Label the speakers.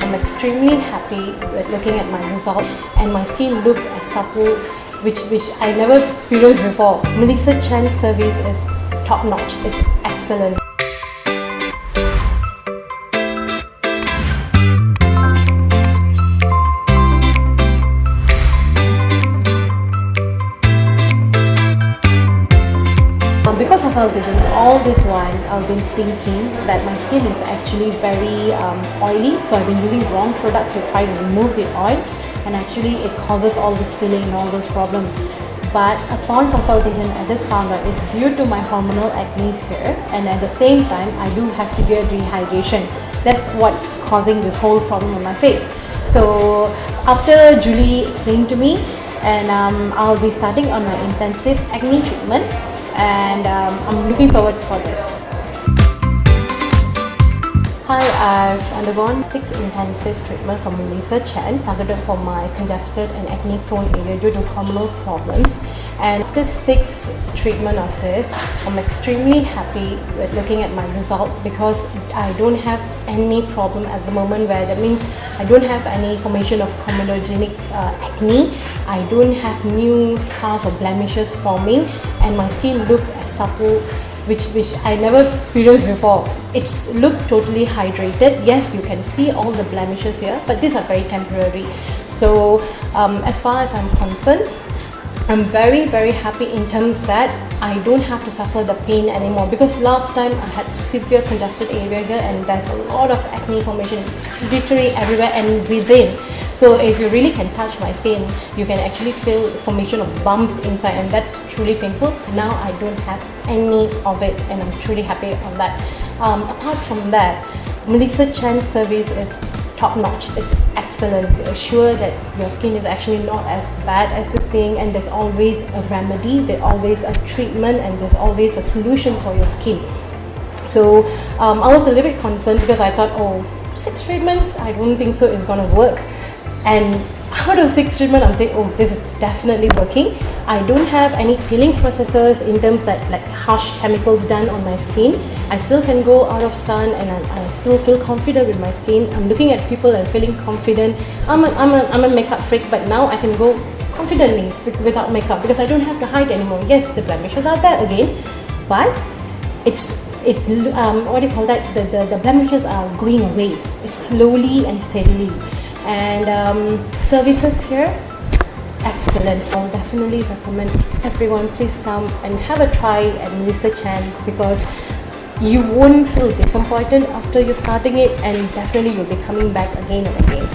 Speaker 1: I'm extremely happy with looking at my result, and my skin looked as supple, which I never experienced before. Melissachens service is top notch, it's excellent. Before consultation, all this while I've been thinking that my skin is actually very oily, so I've been using wrong products to try to remove the oil, and actually it causes all this peeling and all those problems. But upon consultation, I just found out it's due to my hormonal acne here, and at the same time I do have severe dehydration. That's what's causing this whole problem on my face. So after Julie explained to me, and I'll be starting on my intensive acne treatment, and I'm looking forward for this. Hi, I've undergone 6 intensive treatments from Melissachens targeted for my congested and acne prone area due to hormonal problems. And after 6 treatments of this, I'm extremely happy with looking at my result, because I don't have any problem at the moment, where that means I don't have any formation of comedogenic acne. I don't have new scars or blemishes forming, and my skin looked as supple, which I never experienced before. It's looked totally hydrated. Yes, you can see all the blemishes here, but these are very temporary. So as far as I'm concerned, I'm very happy in terms that I don't have to suffer the pain anymore, because last time I had severe congested area here, and there's a lot of acne formation literally everywhere and within. So if you really can touch my skin, you can actually feel formation of bumps inside, and that's truly painful. Now I don't have any of it, and I'm truly happy on that. Apart from that, Melissachens service is top notch, it's excellent. They assure that your skin is actually not as bad as you think, and there's always a remedy, there's always a treatment, and there's always a solution for your skin. So I was a little bit concerned, because I thought, oh, 6 treatments, I don't think so it's gonna work. And out of 6 treatments, I'm saying, oh, this is definitely working. I don't have any peeling processes in terms that like harsh chemicals done on my skin. I still can go out of sun, and I still feel confident with my skin. I'm looking at people and feeling confident. I'm a makeup freak, but now I can go confidently without makeup, because I don't have to hide anymore. Yes, the blemishes are there again, but it's what do you call that? The blemishes are going away. It's slowly and steadily. And services here, excellent. I'll definitely recommend everyone, please come and have a try at Melissachens, because you won't feel disappointed after you're starting it, and definitely you'll be coming back again and again.